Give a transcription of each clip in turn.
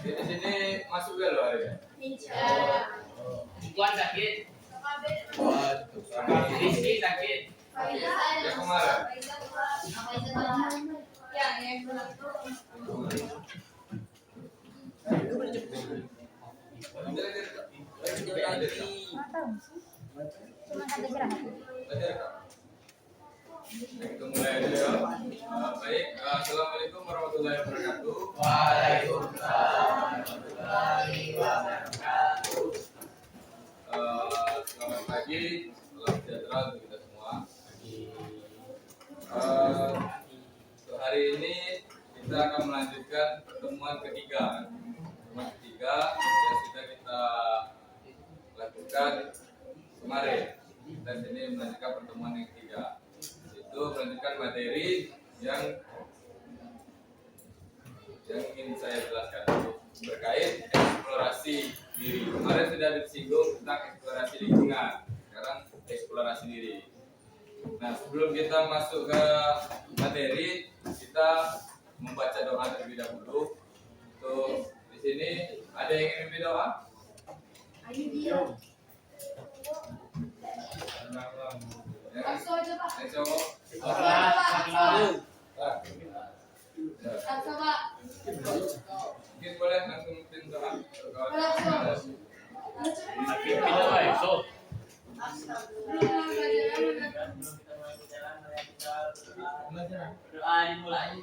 Di sini masuk gak lo hari ya? Tuan sakit. Rizky sakit. Ya kemarin. Kita mulai dulu ya. Baik, assalamualaikum warahmatullahi wabarakatuh. Waalaikumsalam warahmatullahi wabarakatuh. Selamat pagi, salam sejahtera untuk kita semua. Untuk hari ini kita akan melanjutkan pertemuan ketiga. Pertemuan ketiga yang sudah kita lakukan kemarin. Dan ini melanjutkan pertemuan yang ketiga. Itu melanjutkan materi yang ingin saya jelaskan berkait eksplorasi diri. Kemarin sudah disinggung tentang eksplorasi lingkungan, sekarang eksplorasi diri. Nah, sebelum kita masuk ke materi, kita membaca doa terlebih dahulu. Untuk di sini ada yang ingin membaca doa? Ayo. Mungkin boleh langsung pimpin doa. Doa dimulai.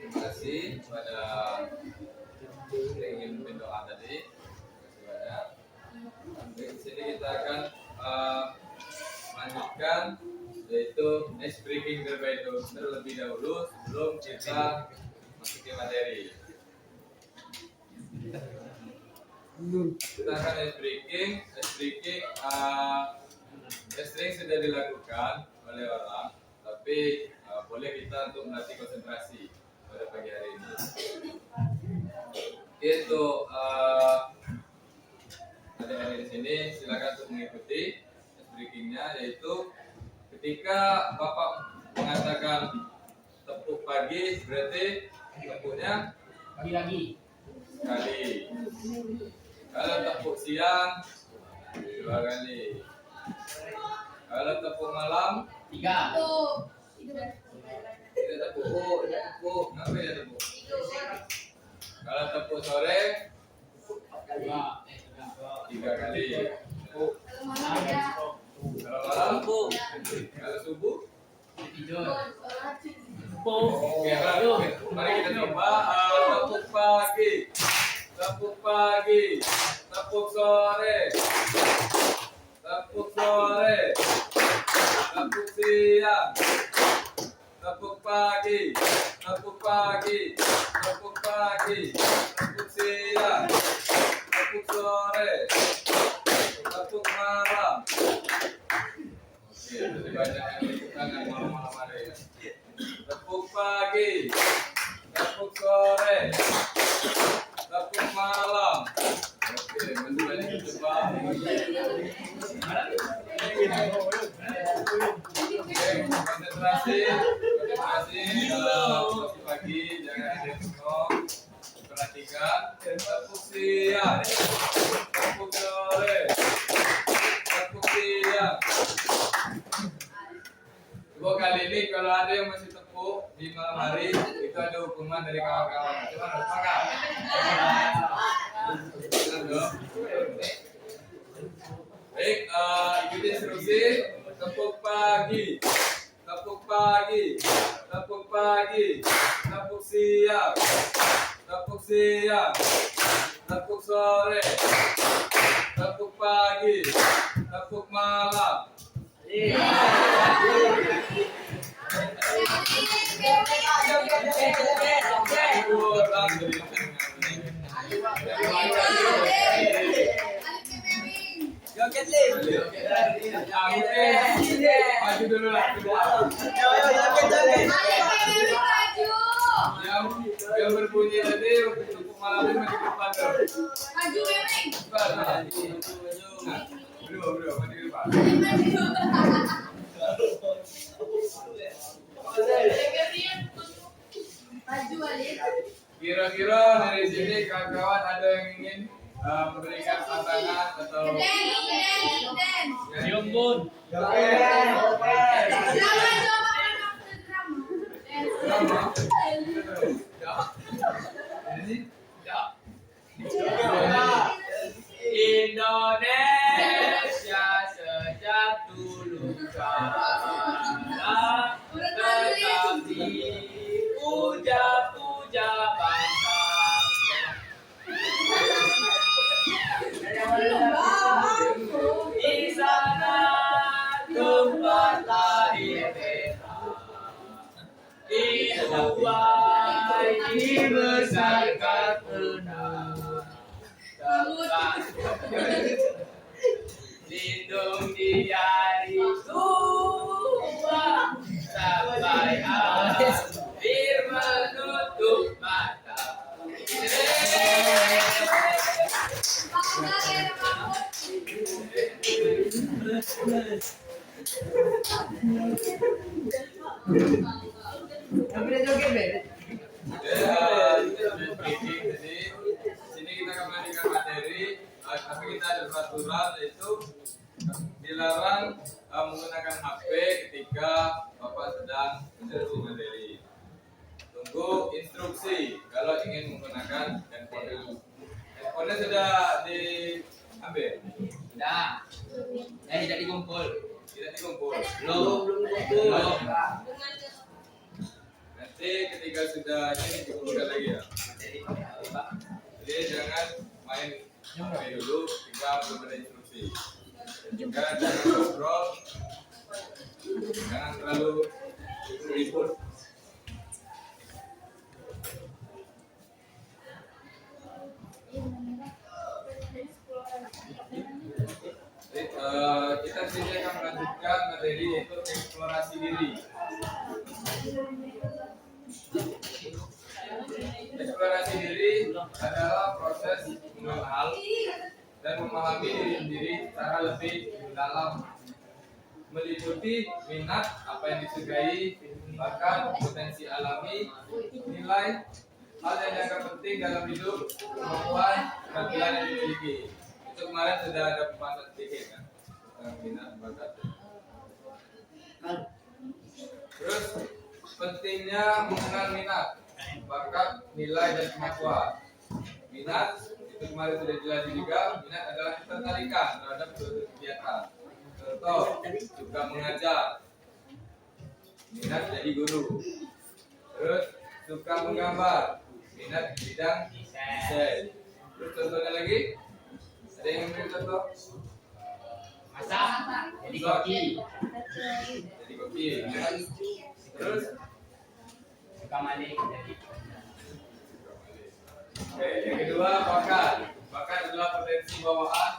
Terima kasih kepada yang ingin berdoa tadi. Terima kasih banyak. Di sini kita akan melanjutkan yaitu ice breaking terlebih dahulu sebelum kita masuk ke materi. Kita akan ice breaking. Sering sudah dilakukan oleh orang, tapi boleh kita untuk melatih konsentrasi pada pagi hari ini. Itu ada di sini, silakan untuk mengikuti breakingnya, yaitu ketika Bapak mengatakan tepuk pagi, berarti tepuknya Pagi lagi. sekali. Kalau tepuk siang 2 kali. Kalau tepuk malam 3. tidak tepuk. Kenapa ya tepuk? Kalau tepuk sore 3 kali. Tepuk. Kalau malam, kalau subuh. Oke, mari kita coba tepuk pagi, tepuk sore, tepuk siang, tepuk pagi, tepuk pagi, tepuk siang, tepuk sore, tepuk malam. Oke, jadi banyak yang tepuk tangan malam-malam hari ya. Tepuk pagi, tepuk sore, tepuk malam. Oke, masih banyak yang coba. Konsentrasi, masih pagi, jangan ada yang ngomong. Perhatikan, tepuk siang, tepuk sore, tepuk siang. Coba kali ini kalau ada yang masih tepuk di malam hari, itu ada hukuman dari kawan-kawan. Coba harus makan. Baik, ikuti instruksi. Tepuk pagi, tepuk pagi, tepuk pagi, tepuk siang, tepuk siang, tepuk sore, tepuk pagi, tepuk malam. Joget Lim. Maju dulu lah. Yang berbunyi tadi untuk malam ini masih depan tuh. Maju Meming. Bro, maju dulu Pak. Maju Alif. Kira-kira dari sini kawan-kawan ada yang ingin memberikan tantangan atau Cium bun. sama? Indonesia sejak dulu kala tetap dipuja-puja bangsa. Di sana tempat lahir beta, di Dubai dibesarkan penuh. Lindung dia di tua sampai akhir menutup mata. Jadi sini kita akan melanjutkan materi, tapi kita ada peraturan yaitu dilarang menggunakan HP ketika Bapak sedang menjelaskan materi. Tunggu instruksi kalau ingin menggunakan handphone dulu. Handphonenya sudah diambil? Sudah. Tidak dikumpul. Tidak dikumpul. Belum kumpul. Nanti ketika sudah ini dikumpulkan lagi ya. Jadi jangan main HP dulu hingga belum ada instruksi. Juga jangan ngobrol, jangan terlalu ribut. Jadi, kita sini akan melanjutkan materi yaitu eksplorasi diri. Eksplorasi diri adalah proses mengenal dan memahami diri sendiri secara lebih dalam, meliputi minat, apa yang disukai, bakat, potensi alami, nilai, hal yang dianggap penting dalam hidup, kemampuan, keterampilan yang dimiliki. Itu kemarin sudah ada pembahasan sedikit kan tentang minat, bakat. Terus pentingnya mengenal minat, bakat, nilai, dan kemampuan. Minat itu kemarin sudah jelas juga. Minat adalah ketertarikan terhadap suatu kegiatan. Contoh, suka mengajar. Minat jadi guru. Terus suka menggambar. Minat di bidang desain. Terus contohnya lagi, ada yang memberi contoh? Masak. Jadi koki. Jadi koki. Terus Suka maling. Jadi Oke, yang kedua bakat. Bakat adalah potensi bawaan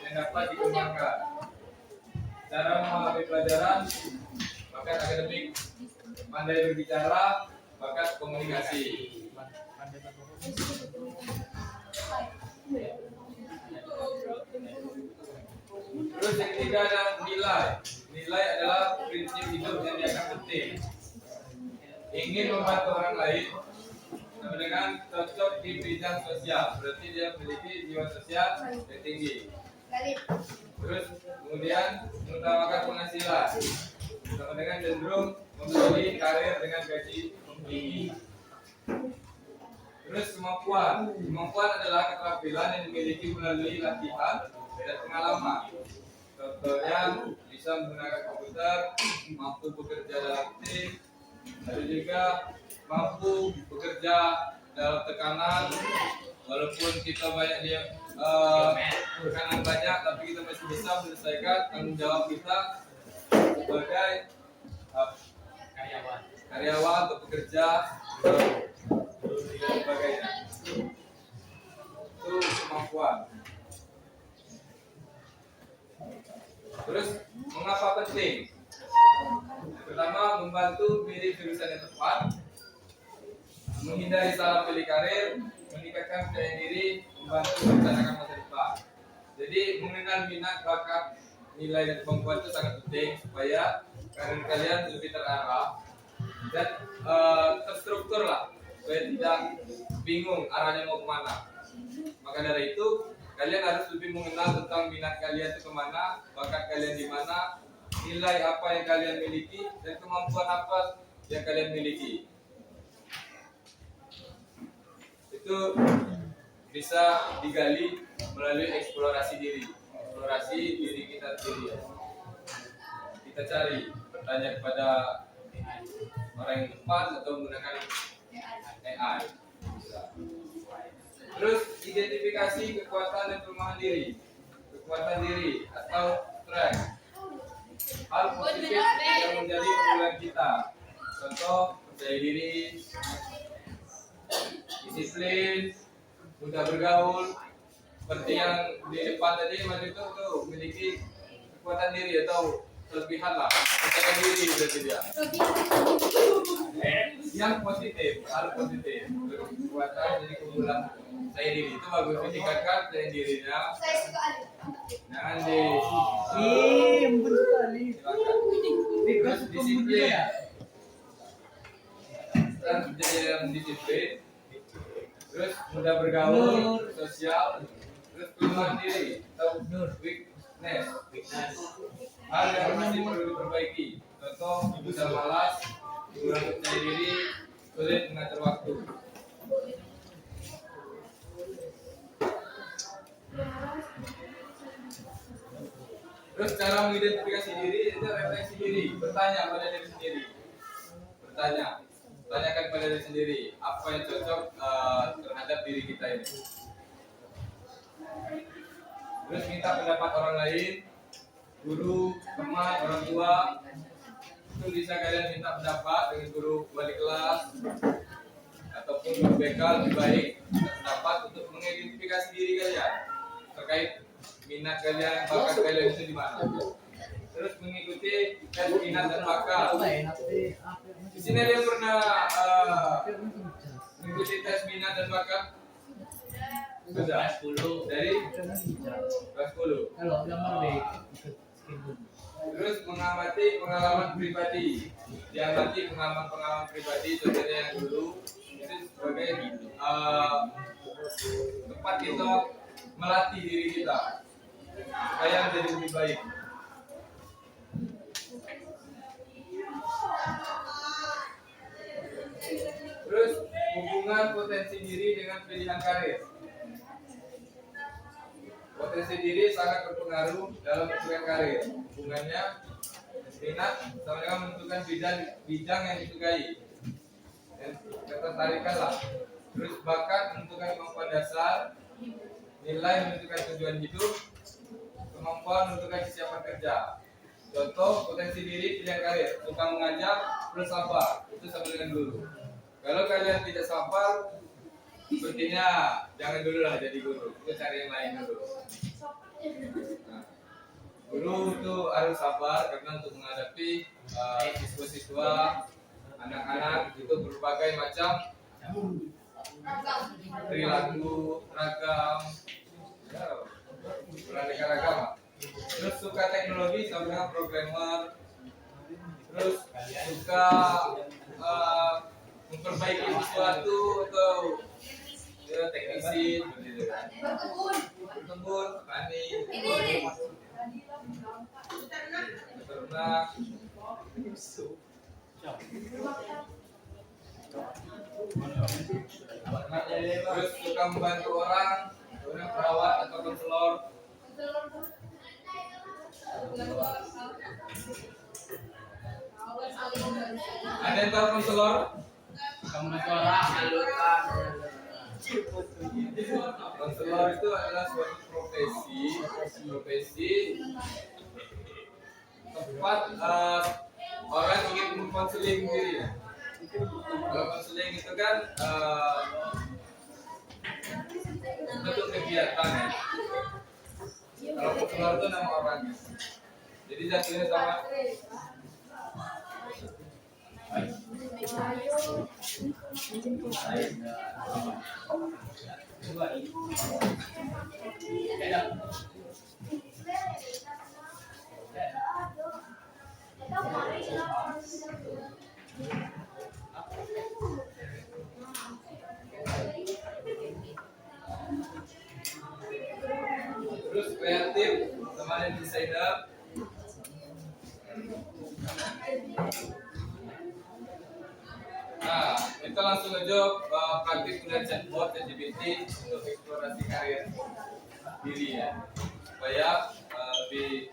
yang dapat dikembangkan. Cara memahami pelajaran, bakat akademik, pandai berbicara, bakat komunikasi. Terus yang ketiga ada nilai. Nilai adalah prinsip hidup yang dianggap penting. Ingin membantu orang lain sama dengan cocok di bidang sosial. Berarti dia memiliki jiwa sosial yang tinggi. Terus kemudian mengutamakan penghasilan. Sama dengan cenderung memilih karir dengan gaji tinggi. Terus kemampuan. Kemampuan adalah keterampilan yang dimiliki melalui latihan dan pengalaman. Contohnya bisa menggunakan komputer, mampu bekerja dalam tim, ada juga mampu bekerja dalam tekanan. Walaupun kita banyak tekanan banyak, tapi kita masih bisa menyelesaikan tanggung jawab kita sebagai karyawan atau pekerja dan sebagainya. Itu kemampuan. Terus mengapa penting? Pertama, membantu pilih jurusan yang tepat, menghindari salah pilih karir, meningkatkan percaya diri, membantu merencanakan masa depan. Jadi mengenal minat, bakat, nilai dan kemampuan itu sangat penting supaya karir kalian lebih terarah dan terstruktur lah, supaya tidak bingung arahnya mau kemana. Maka dari itu kalian harus lebih mengenal tentang minat kalian itu kemana, bakat kalian di mana, nilai apa yang kalian miliki, dan kemampuan apa yang kalian miliki. Itu bisa digali melalui eksplorasi diri kita sendiri. Kita cari, bertanya kepada orang yang tepat atau menggunakan AI. Terus identifikasi kekuatan dan kelemahan diri. Kekuatan diri atau strength. Hal positif yang menjadi unggulan kita. Contoh, percaya diri, disiplin, mudah bergaul. Seperti yang di depan tadi, Mas itu tuh memiliki kekuatan diri atau kelebihan lah. Percaya diri berarti dia. Yang positif, hal positif. Kekuatan jadi keunggulan. Saya diri itu bagus meningkatkan percaya dirinya. Jangan terus disiplin. Dan menjadi yang disiplin. Terus mudah bergaul, sosial. Terus kelemahan diri atau weakness. Hal yang masih perlu diperbaiki. Contoh, mudah malas, kurang percaya diri, sulit mengatur waktu. Terus cara mengidentifikasi diri itu refleksi diri, bertanya pada diri sendiri. Tanyakan pada diri sendiri apa yang cocok terhadap diri kita ini. Terus minta pendapat orang lain, guru, teman, orang tua. Itu bisa kalian minta pendapat dengan guru wali kelas ataupun guru BK lebih baik pendapat untuk mengidentifikasi diri kalian terkait minat kalian, bakat kalian itu di mana. Terus mengikuti tes minat dan bakat. Di sini ada yang pernah mengikuti tes minat dan bakat? Sudah. Dari kelas 10. Terus mengamati pengalaman pribadi. Diamati pengalaman pribadi contohnya yang dulu itu sebagai tempat kita melatih diri kita supaya menjadi lebih baik. Terus hubungan potensi diri dengan pilihan karir. Potensi diri sangat berpengaruh dalam menentukan karir. Hubungannya minat sama dengan menentukan bidang yang disukai dan ketertarikan lah. Terus bakat menentukan kemampuan dasar, nilai menentukan tujuan hidup, kemampuan menentukan kesiapan kerja. Contoh potensi diri pilihan karir, suka mengajar plus sabar, itu sama dengan guru. Kalau kalian tidak sabar, sepertinya jangan dulu lah jadi guru. Kita cari yang lain dulu. Nah, guru itu harus sabar karena untuk menghadapi siswa-siswa, anak-anak itu berbagai macam perilaku, ragam, ya, beraneka ragam. Terus suka teknologi sama dengan programmer, terus suka memperbaiki sesuatu atau ya, teknisi, begitu kan. Berkebun, petani, beternak, terus suka membantu orang, kemudian perawat atau konselor. Ada yang tahu konselor? Konselor itu adalah suatu profesi tempat orang ingin mengkonseling diri. Kalau konseling itu kan bentuk kegiatan ya. Kalau konselor itu nama orangnya. Jadi jatuhnya sama. Terus kreatif, teman desainer. Nah, kita langsung aja praktik dengan chatbot ChatGPT untuk eksplorasi karir diri ya, supaya lebih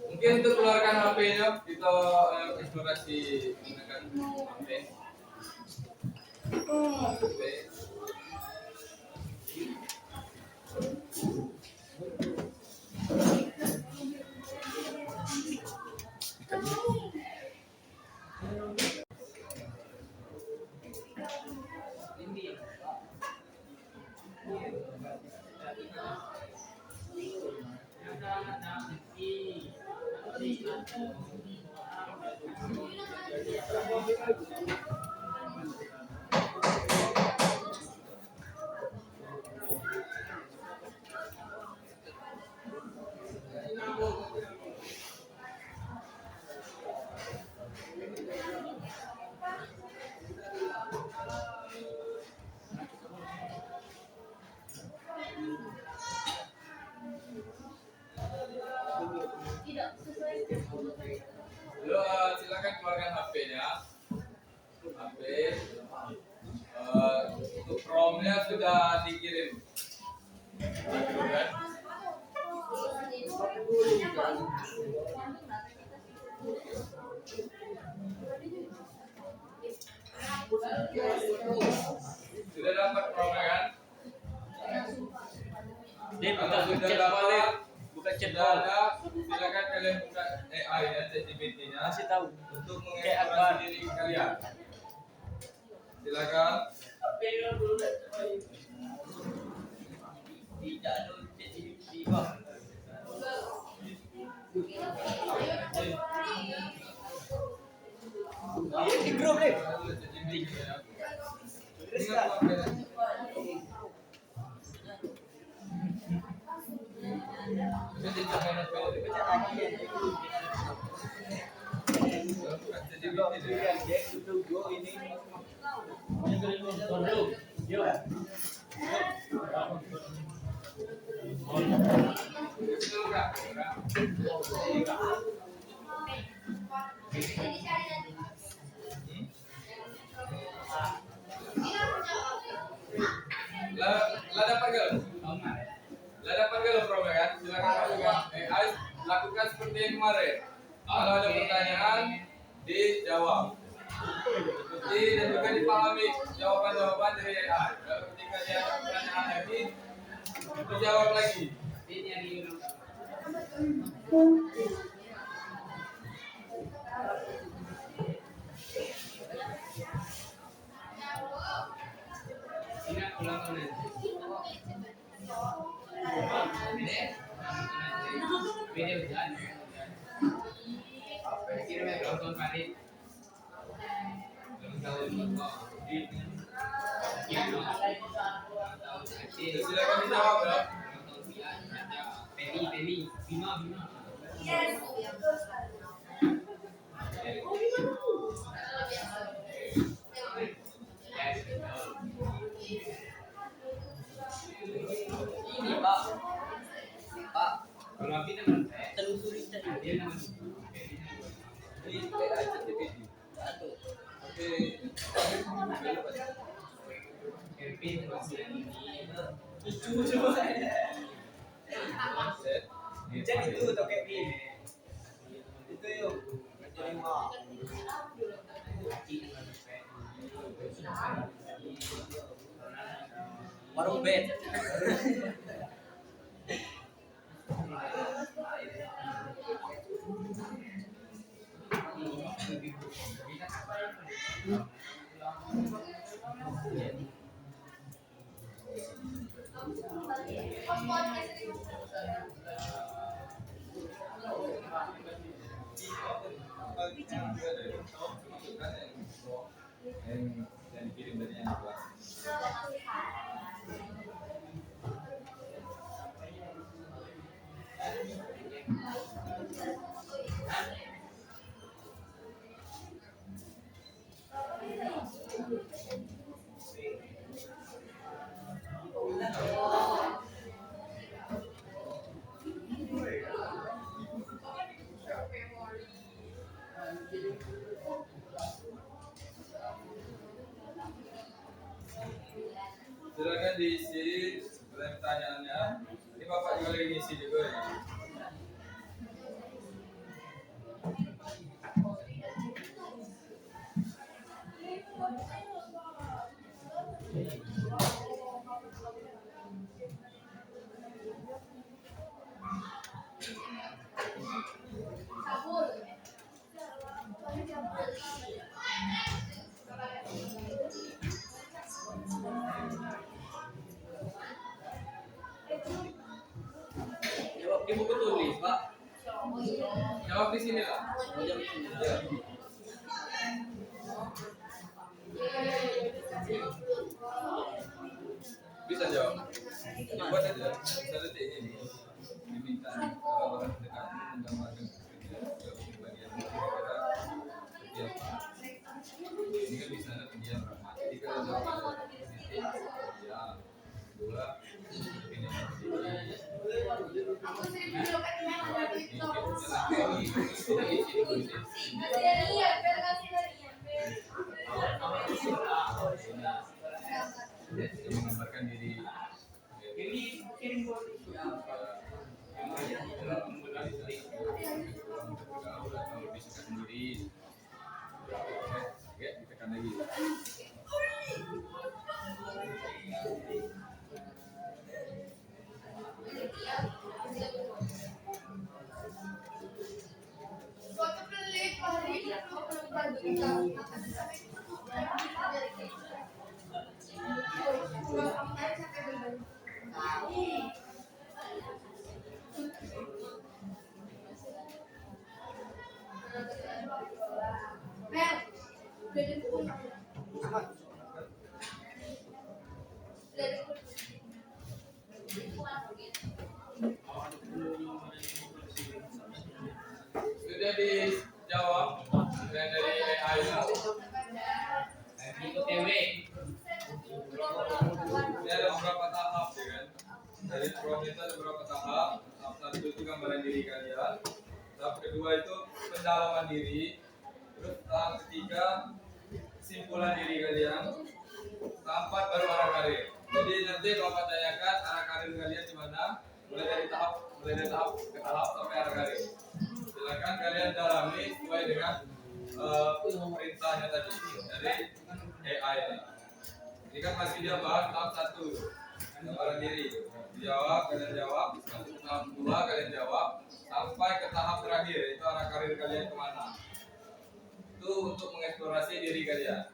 mungkin untuk keluarkan HP-nya kita eksplorasi menggunakan HP. Lalu silakan keluarkan HP-nya. HP untuk ROM-nya sudah dikirim. Kan? Sudah dapat ROM-nya kan? Kalau sudah dapat, buka chat sudah ada, silakan kalian buka AI ya, ChatGPT-nya. Kasih tahu. Untuk mengeksplorasi diri kalian. Silakan. Di grup nih. Lah dapat gak? Lah dapat gak Bro kan? Silakan masukkan AI, lakukan seperti yang kemarin. Kalau ada pertanyaan dijawab. Ikuti dan juga dipahami jawaban-jawaban dari AI. Kalau ketika dia ada pertanyaan lagi, dijawab lagi. kirim ya ulang tahun Farid. Ulang tahun kok. Ya, ulang tahun Aceh. Silakan dijawab ya. Ulang tahun Pia, Raja, Feli, Bima. Yes. Yes, betul. Ini Pak. Pak, Kalau Abi nama saya, telusuri tadi. dia nama Ini kayak aja TPD. Aduh. Oke. Kevin nama saya ini. Lucu semua. Set. Jadi itu tuh Kevin. Itu yuk. Jadi mau. Warung bed. Yang dikirim dari yang di kelas. Silakan diisi pertanyaannya. Ini Bapak juga lagi ngisi juga ya. Jawab di buku tulis, Pak. Jawab di sini lah. Ya. Bisa jawab. Coba saja. Bisa detik ini. Diminta orang dekat menggambarkan bagian bagian ini kan bisa ada pendiam ramah. Jadi kalau jawab ya dua ini menggambarkan diri bisa sendiri. Oke, ditekan lagi. Suatu pelik hari Sudah dijawab dan dari AI nya. Ikut TW. Ini ada beberapa tahap ya kan. Dari prompt itu ada beberapa tahap. Tahap satu itu gambaran diri kalian. Tahap kedua itu pendalaman diri. Terus tahap ketiga kesimpulan diri kalian. Tahap empat baru arah karir. Jadi nanti Bapak tanyakan arah karir kalian di mana. Mulai dari tahap ke tahap sampai arah karir. Silakan kalian dalami sesuai dengan perintahnya tadi dari AI. Ini kan masih dia bahas tahap satu gambaran diri. Dijawab, kalian jawab. Masuk ke tahap dua, kalian jawab. Sampai ke tahap terakhir, itu arah karir kalian kemana. Itu untuk mengeksplorasi diri kalian.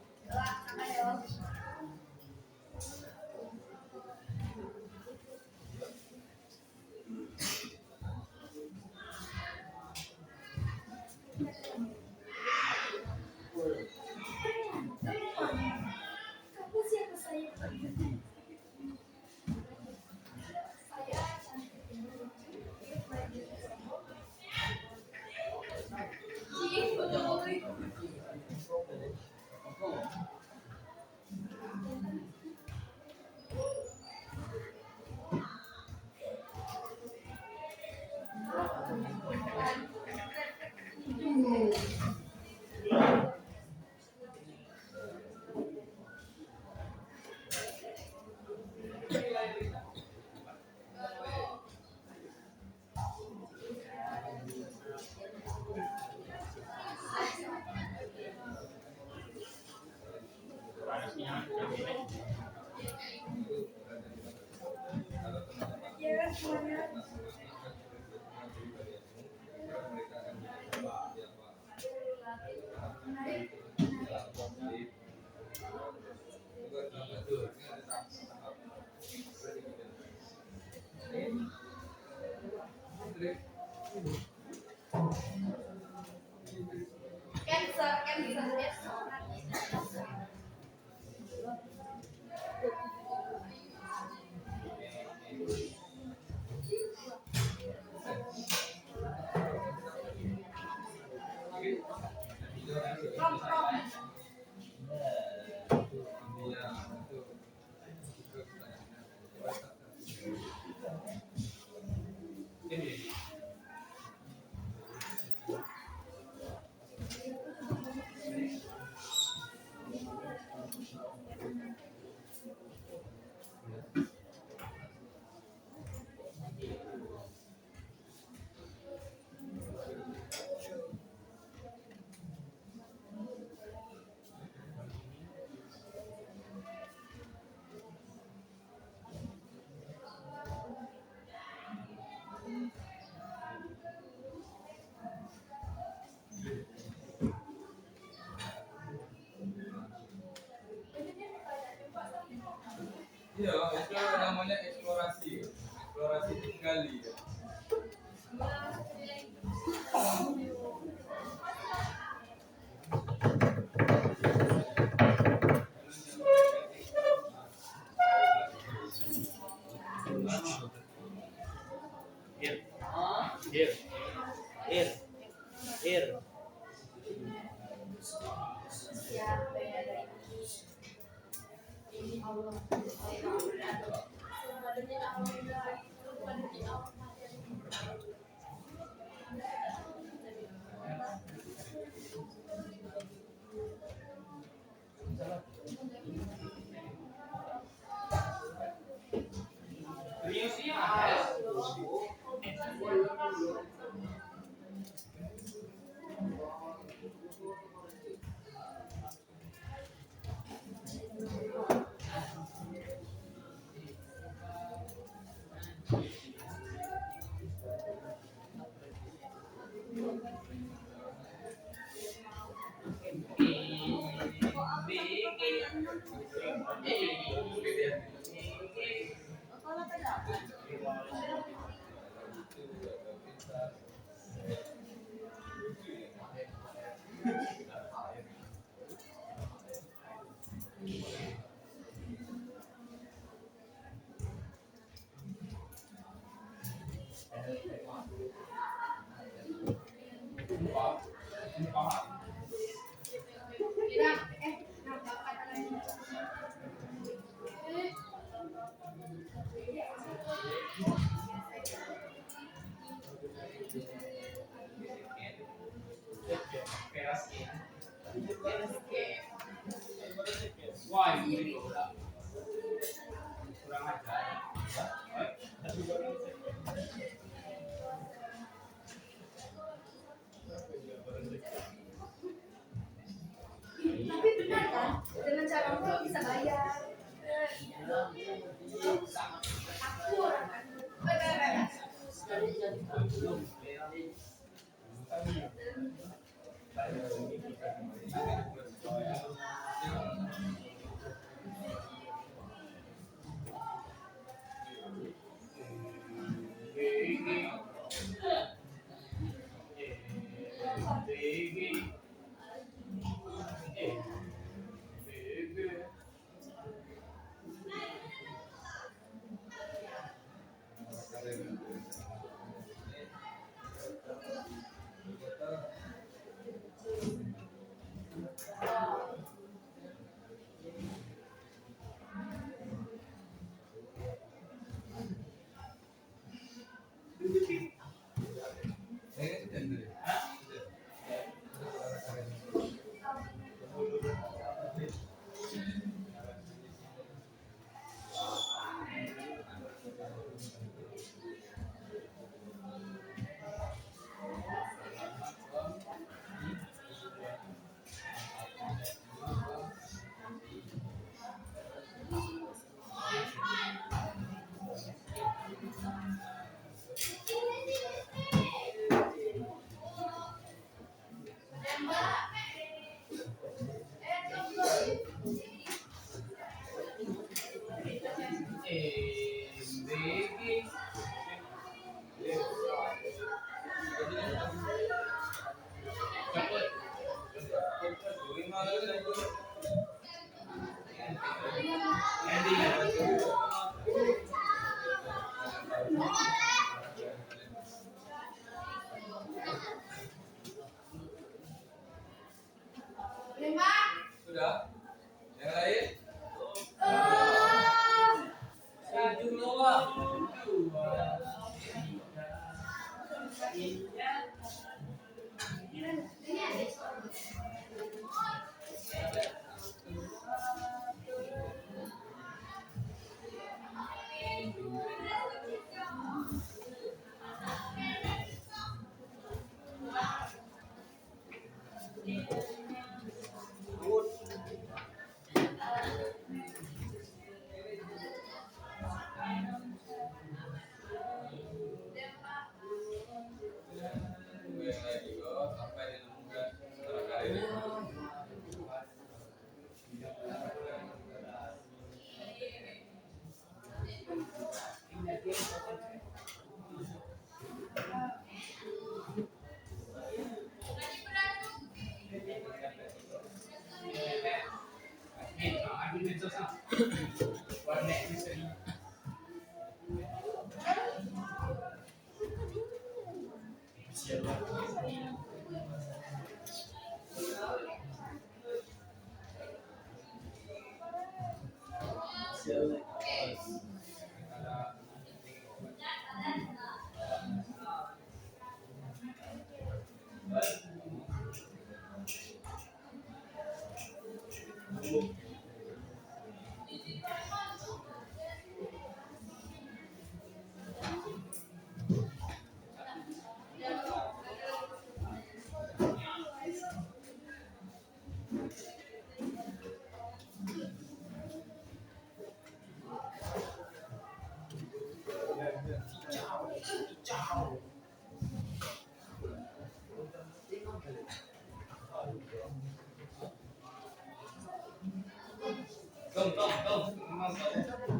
Yes, semuanya. Cancer, cancer, yes. From. Iya, itu namanya eksplorasi, eksplorasi tinggali. Siapa yang ada ini Allah. Wah, ini kurang ajar. Tapi benar kan, dengan cara lo bisa bayar. Aku orang kan. Lima. Sudah? Yang lain? Satu dua. Ini ada. Tunggu yang lagi kok sampai ditemukan saudara karir.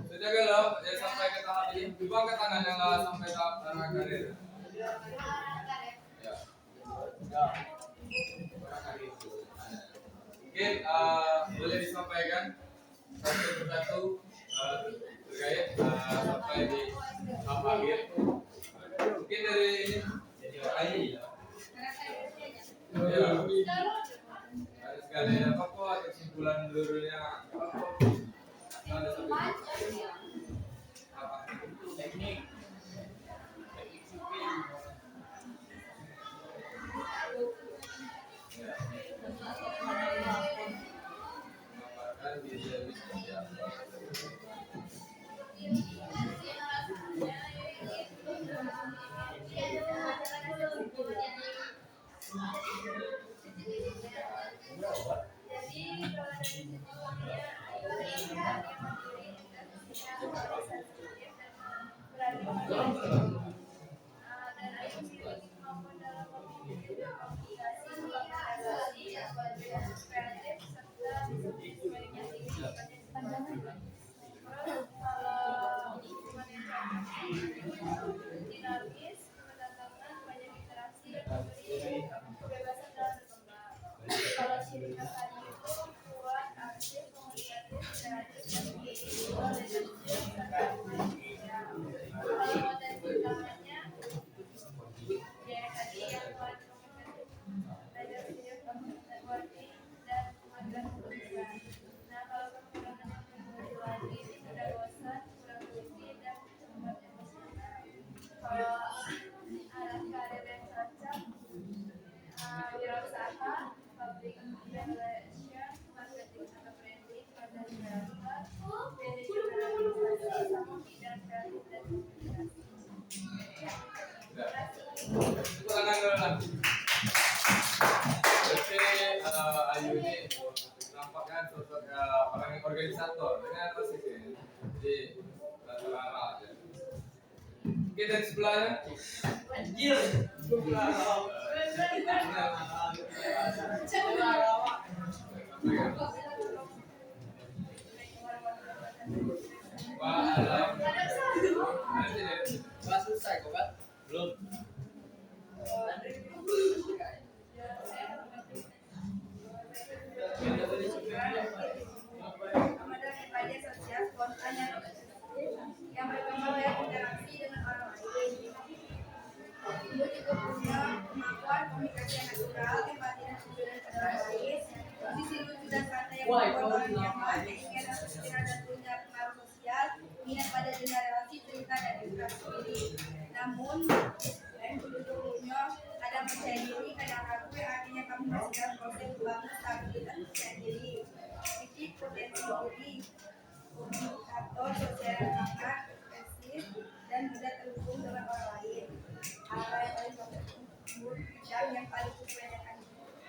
Sudah kalau ya sampai ke tahap ini, coba ke tangan yang nggak sampai tahap tangan karir. Ya. Mungkin boleh disampaikan satu persatu terkait sampai di tahap akhir. Mungkin dari ini AI. Ya. Ada sekali apa kok kesimpulan dulunya ada apa? Teknik. Ya. Memaparkan diri lebih seperti apa? Kalau ciri khas tadi itu kuat, aktif, komunikatif, kreatif, dan fleksibel, kalau potensi utamanya ya tadi yang kuat komunikatif, belajar video, networking, dan kemampuan berkomunikasi. Nah, kalau kekurangan yang lagi mudah bosan, kurang teliti, dan cepat emosional. Kalau arah karir yang cocok, wirausaha, public relation, marketing atau branding, content creator, manajemen organisasi, sama bidang kreatif dan komunikasi. Itu tangan dulu lah. Jadi Ayu ini nampaknya sosok orang yang organisator dengan pasti sih. Jadi arah aja. Oke dari sebelahnya. Anjir. Wah, selesai kok, Pak? Belum. Ya, saya pembodohan yang lain, keinginan untuk tidak dan punya pengaruh sosial, minat pada dunia relasi, cerita dan interaksi diri. Namun, dulunya kadang percaya diri, kadang ragu, yang artinya kamu masih dalam proses membangun stabilitas percaya diri. Titik potensi diri, komunikator, sosial ramah, ekspresif, dan mudah terhubung dengan orang lain. Hal yang paling penting dan yang paling kebanyakan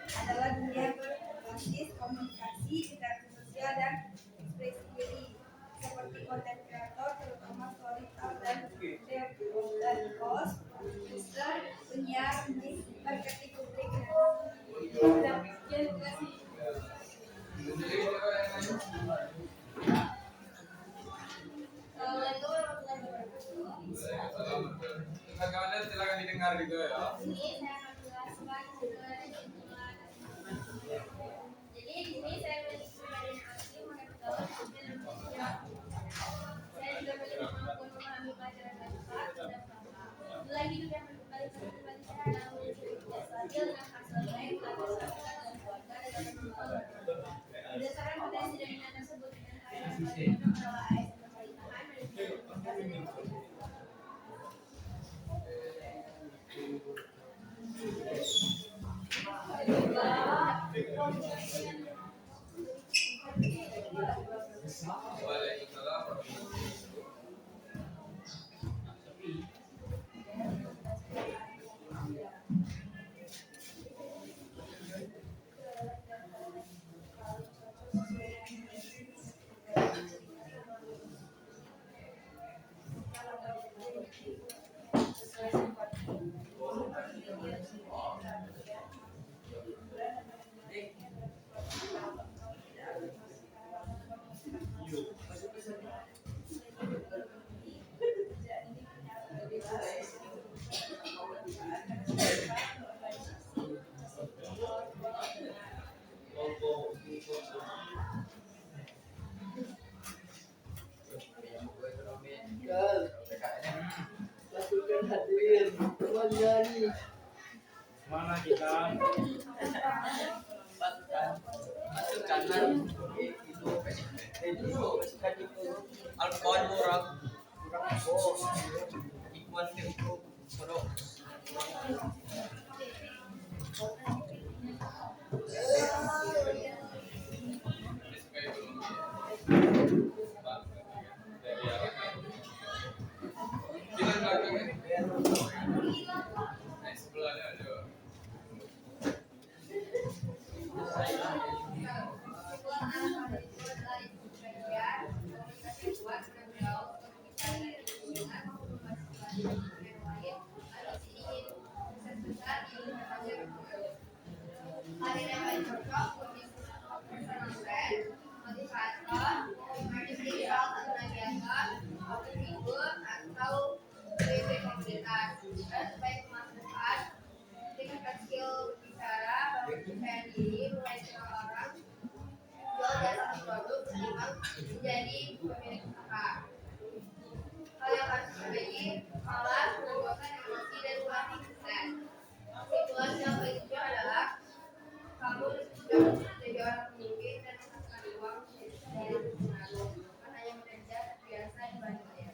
adalah dunia berbasis komunikasi, interaksi sosial, dan ekspresi diri seperti konten kreator, terutama storyteller dan host, producer, penyiar, marketing publik, dan terima kasih. Assalamualaikum warahmatullahi wabarakatuh. Kawan-kawan silakan didengar gitu ya. Ini saya akan menjelaskan jadi di sini saya memiliki asli mengetahui saya juga mampu memahami pelajaran dan cepat dan paham. Mulai hidup yang berbalik kembali sehat dan tidak stabil dengan hasil baik atau sahabat dan keluarga dan dapat membangun. Berdasarkan potensi dan minat tersebut dengan hal yang paling adalah AS pemerintahan dan Waalaikumsalam. Mana kita? Masuk kanan itu alkohol murah ikuan tempo produk menjadi pemilik usaha. Hal yang harus diperbaiki malah menimbulkan emosi dan kurang konsisten. Situasi yang paling jujur adalah kamu sudah menjadi orang pemimpin dan menghasilkan uang dari pengaruh, bukan hanya bekerja biasa di banyak.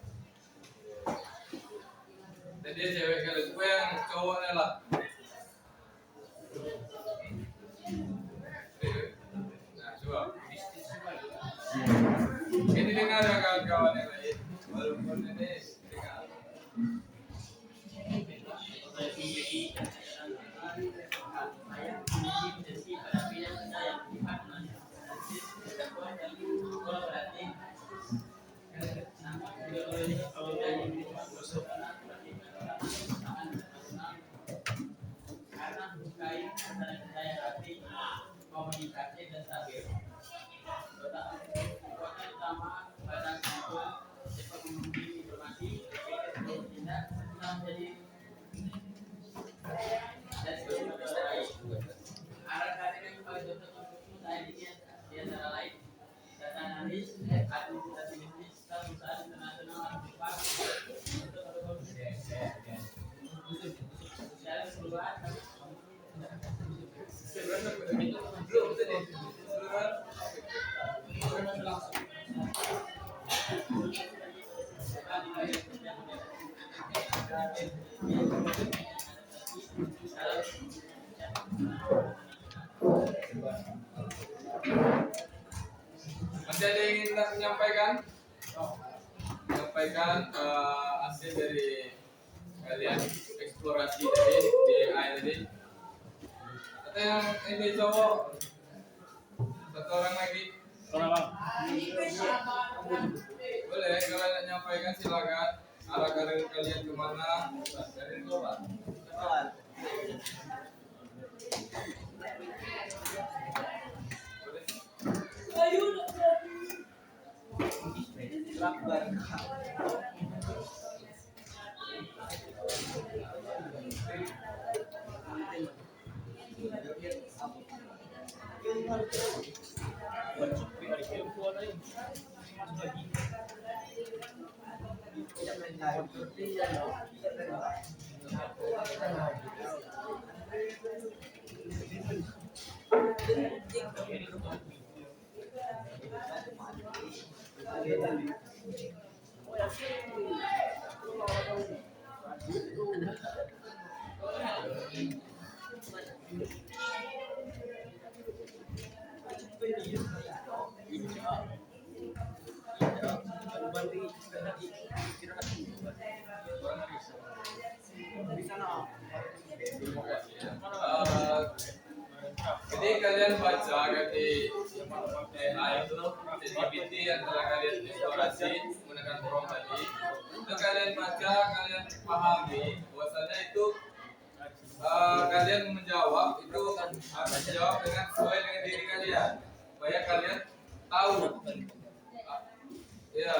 Jadi cewek kali gue yang cowoknya lah. Nah, coba. Ini dengar ya kawan-kawan yang lain. Walaupun ini dengar. Komunikasi dan stabil. Kekuatan utama pada kumpul cepat menghubungi informasi, bertindak, menjadi dan arah karir yang paling cocok untuk saya di antara lain data analis, administrasi bisnis, perusahaan internasional, cepat untuk dalam perubahan. Masih ada yang ingin menyampaikan? Menyampaikan hasil dari kalian eksplorasi tadi di AI tadi. Atau yang ini cowok? Satu orang lagi. Boleh, kalau ada nyampaikan silakan. Arah karir kalian kemana? Karir global. Jadi kalian baca kan di AI itu ChatGPT yang telah kalian eksplorasi menggunakan prompt tadi. Itu kalian baca, kalian pahami bahwasanya itu kalian menjawab itu harus jawab dengan sesuai dengan diri kalian supaya kalian tahu ya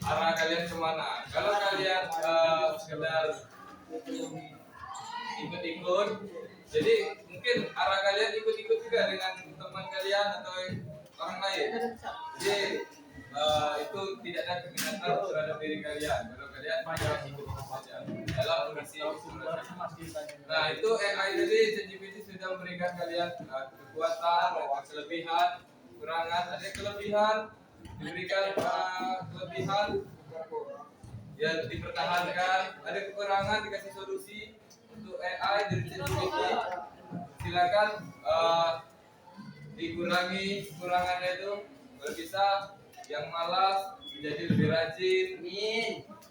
arah kalian kemana. Kalau kalian sekedar ikut-ikut, jadi mungkin arah kalian ikut-ikut juga dengan teman kalian atau orang lain. Jadi itu tidak ada keminatan terhadap diri kalian. Kalau kalian hanya ikut-ikut saja dalam kondisi eksplorasi. Nah itu AI tadi ChatGPT sudah memberikan kalian kekuatan, kelebihan, kekurangan. Ada kelebihan, diberikan kelebihan ya dipertahankan. Ada kekurangan, dikasih solusi. Untuk AI dari ChatGPT silakan dikurangi kekurangannya itu. Kalau bisa yang malas menjadi lebih rajin,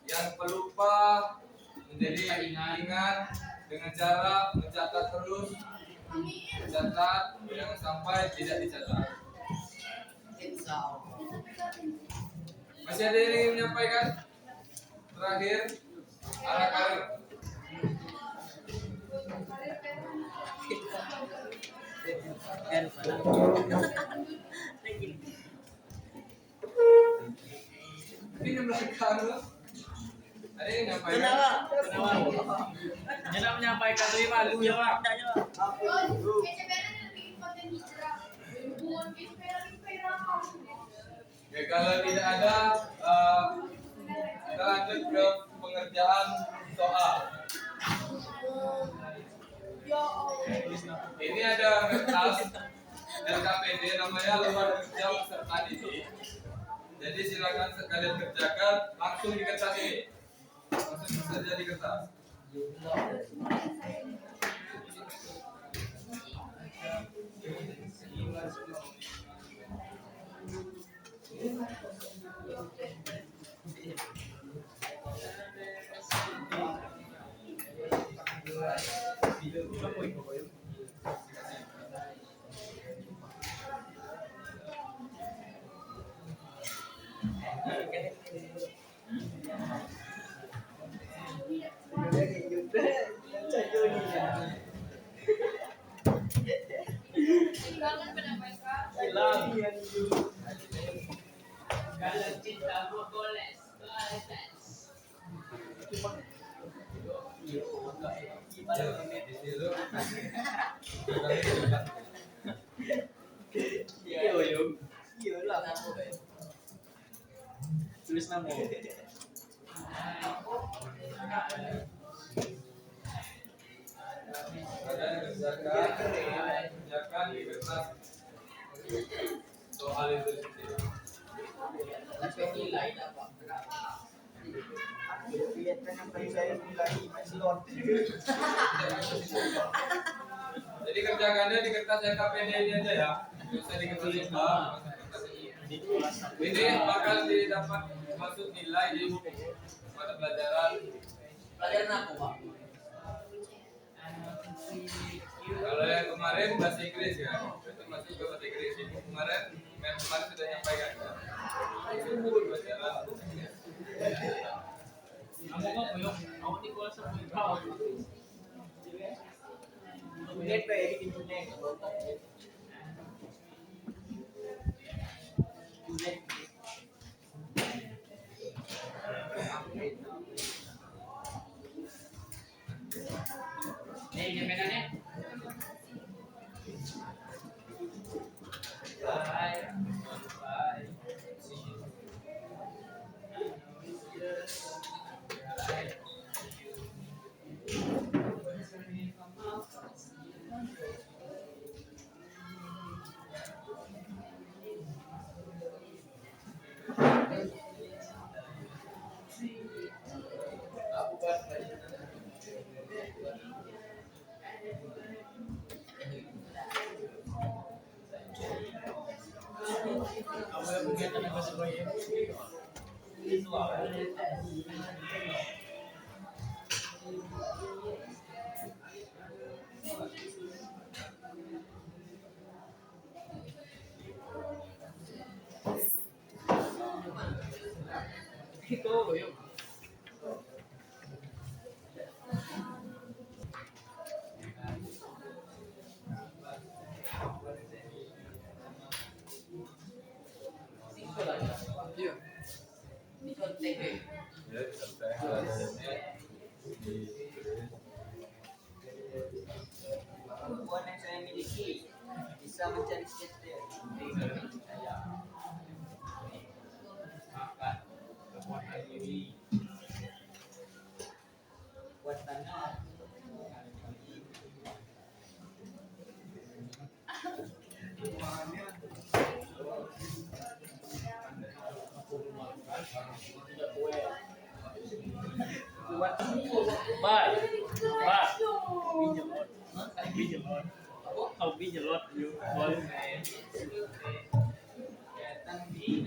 yang pelupa menjadi ingat dengan cara mencatat terus, mencatat jangan sampai tidak dicatat. Masih ada yang ingin menyampaikan? Terakhir, arah karir. Ini mereka ada yang menyampaikan? Jangan menyampaikan dari malu ya Pak. Ya, kalau tidak ada kita lanjut ke pengerjaan soal. Ini ada kertas LKPD namanya lembar kerja peserta didik. Jadi silakan sekalian kerjakan langsung di kertas ini. Langsung saja di kertas. Kalau cinta boleh. Tulis nama. Kerjakan di kertas soal itu sendiri. Jadi kerjakannya di kertas LKPD ini aja ya. Bisa diketahui Pak. Ini bakal didapat masuk nilai di mata pelajaran. Pelajaran apa, Pak? Kalau yang kemarin bahasa Inggris ya, itu masuk ke bahasa Inggris. Ini kemarin sudah nyampaikan. Itu pelajaran. Kamu kok belum? Kamu di kelas 10 tahun. Kulit pa eh, bikin kulit. Kulit. Nih, jaminannya. Bye. Bye. Kamu yang kegiatan apa sebagai visual? Itu yuk. Iya. Itu TP. Ya, sampai Kemampuan yang saya miliki bisa mencari skater. Makan kekuatan diri. Buat tanah. Buat bye. Bye. Bijelot. Kau bijelot yuk. Boleh. Kegiatan di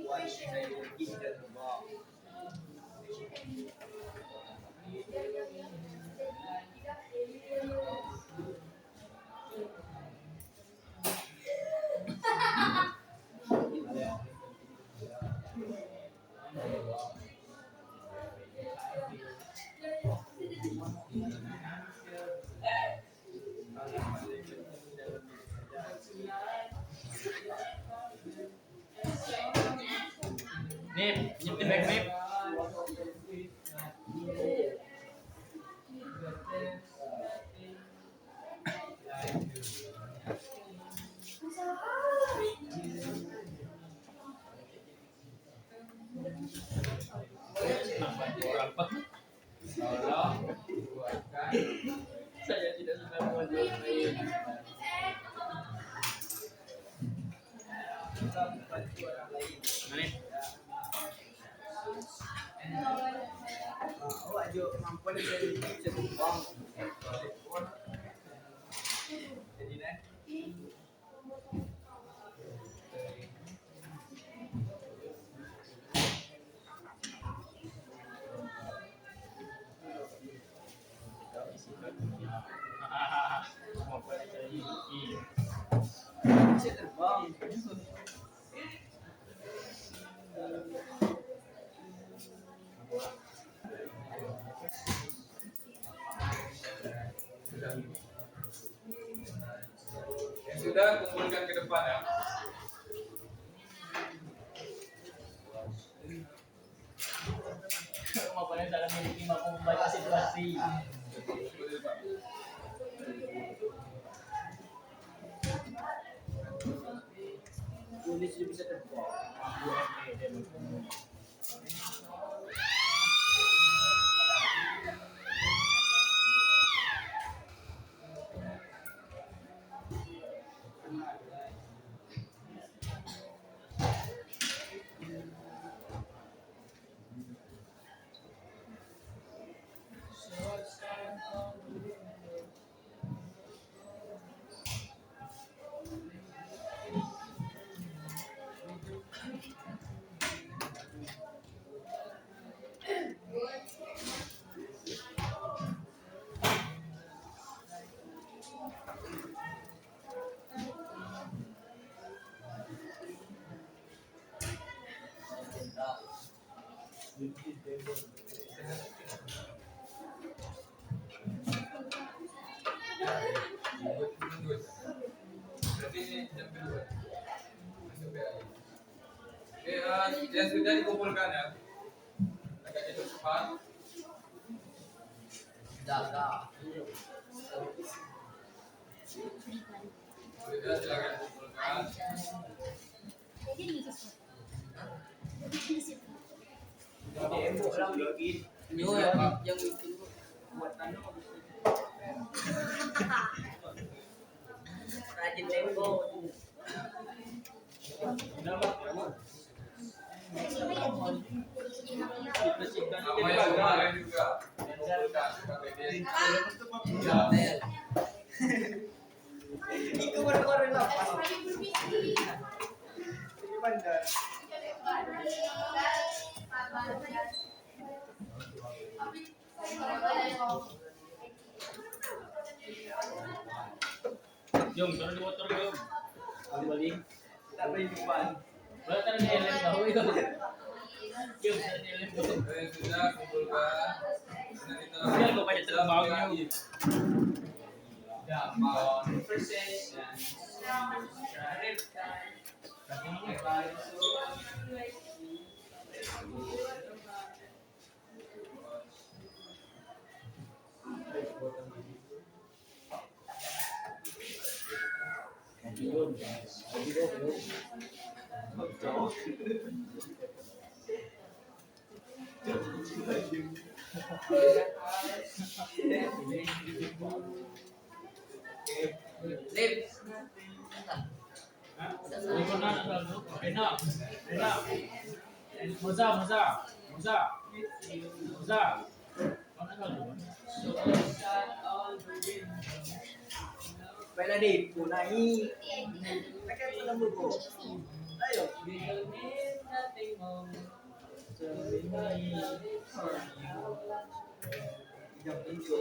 buat saya miliki dan terbang. Nip, nyipin back nip. Apa? Saya tidak suka menjual. Mana? Oh, aja kemampuan yang saya miliki bisa terbang. Jadi nih. Bisa terbang. yang sudah kumpulkan ke depan ya. Kemampuan dalam memiliki mampu membaca situasi. Betul, Pak. tulis dia bisa tebak. Berarti ini jam kedua. Masuk PAI. Oke, yang sudah dikumpulkan ya. Agak cepat cepat. Sudah silakan kumpulkan. Demo lah bikin. Yo yang bikin Buat tanda habis itu. rajin tempo. Sama yang kemarin juga kumpulkan KPD. Ya. Itu kemarin apa? Ini bandar. Jom, taruh di motor jom. Kembali. Tak boleh depan. Taruh di helm tahu itu. Jom, taruh di helm tahu. Yang sudah kumpulkan. Nah, kita Biar kau banyak terbang. PAI. Conversation. Lip. Enak. Moza. Baiklah deh, punai. Pakai penambah go. Ayo. Jam itu.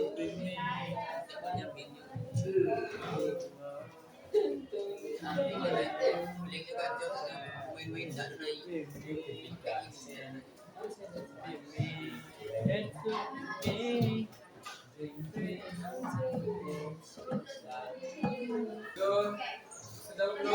Sudah belum?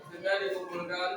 Sudah dikumpulkan.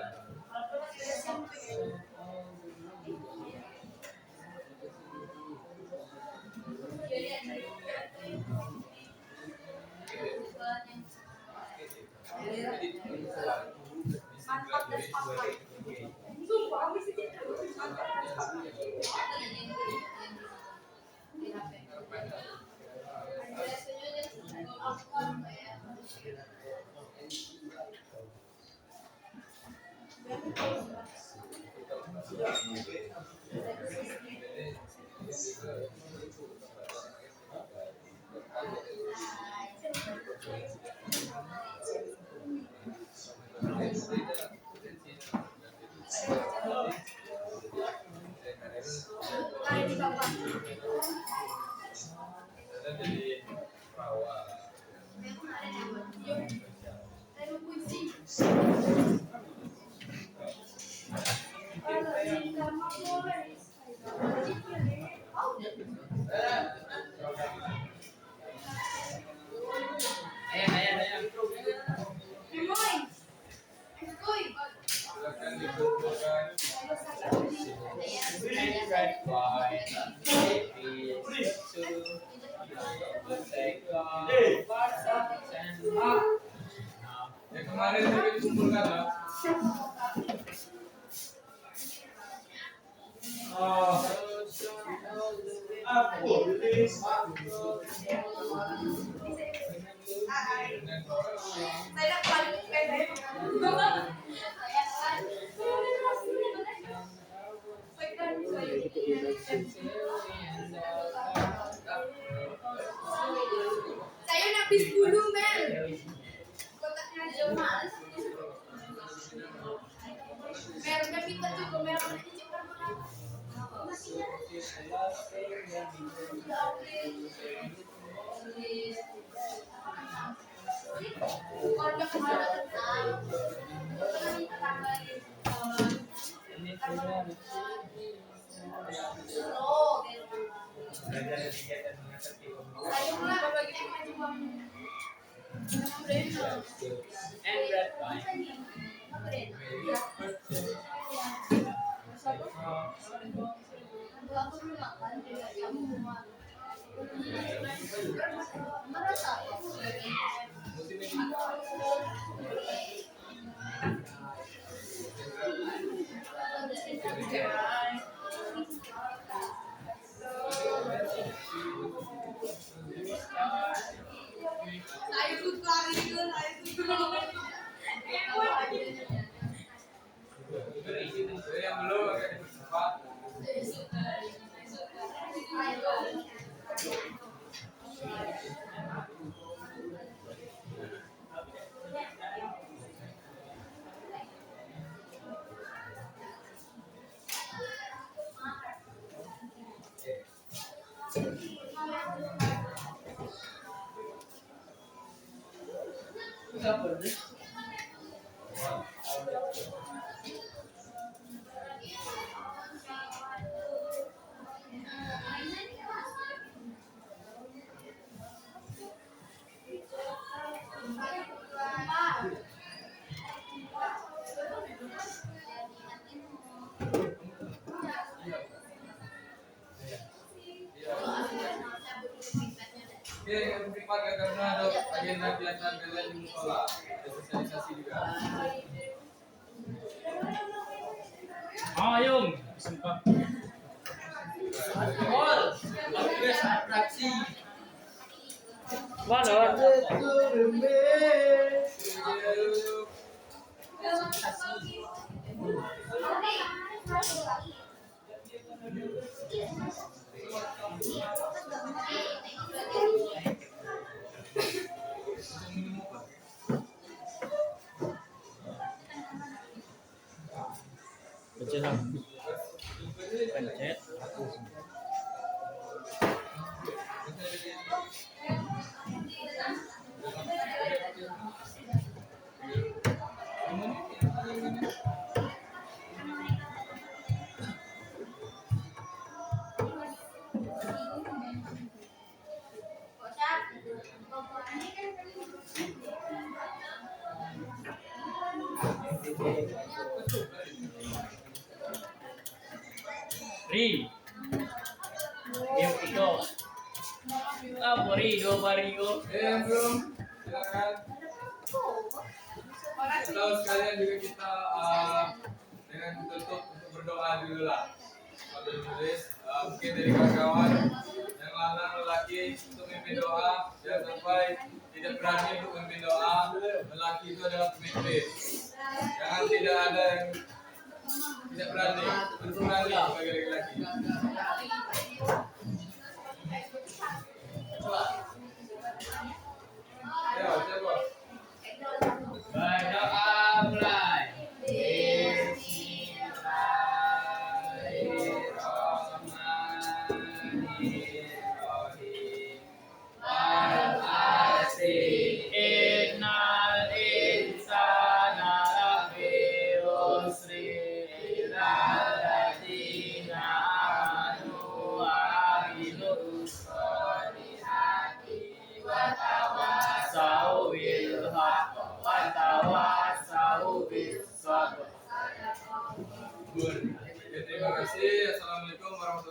Jadi perawat. Silakan dikumpulkan. Yang kemarin juga dikumpulkan loh. Saya paling pendek. Saya habis dulu, Mel. Kotaknya aja males. Mel, udah pinter juga, Mel. Diciptakan berapa? Kalau udah kemana tenang, kita minta tambahin. Oh, ayo lah, bagi yang maju bang. Aku belum makan, kamu mau merasa saya suka itu, saya suka. Yang belum agak dipercepat. Oke, yang berempat karena ada agenda pelatihan kalian di sekolah, ada sosialisasi juga. Ayo, sempat. Gol. Agres atraksi. Mana ada turunnya? Pencet. Ri. Game itu. Mario. Yang belum, silakan. Atau sekalian juga kita dengan tutup untuk berdoa dulu lah. Sambil menulis, mungkin dari kawan-kawan yang lanang lelaki untuk memimpin doa, jangan sampai tidak berani untuk memimpin doa. Lelaki itu adalah pemimpin. Jangan tidak ada yang tidak berani, berani sebagai laki-laki. Ya, coba. Berdoa mulai. Innal insana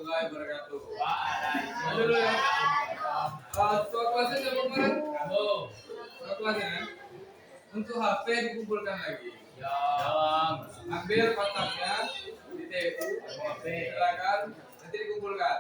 warahmatullahi wabarakatuh. Waalaikumsalam. Dulu ya. Ketua kelasnya siapa kemarin? Kamu. Ketua kelasnya kan? Untuk HP dikumpulkan lagi. Ya. Ambil kotaknya di TU, silakan nanti dikumpulkan.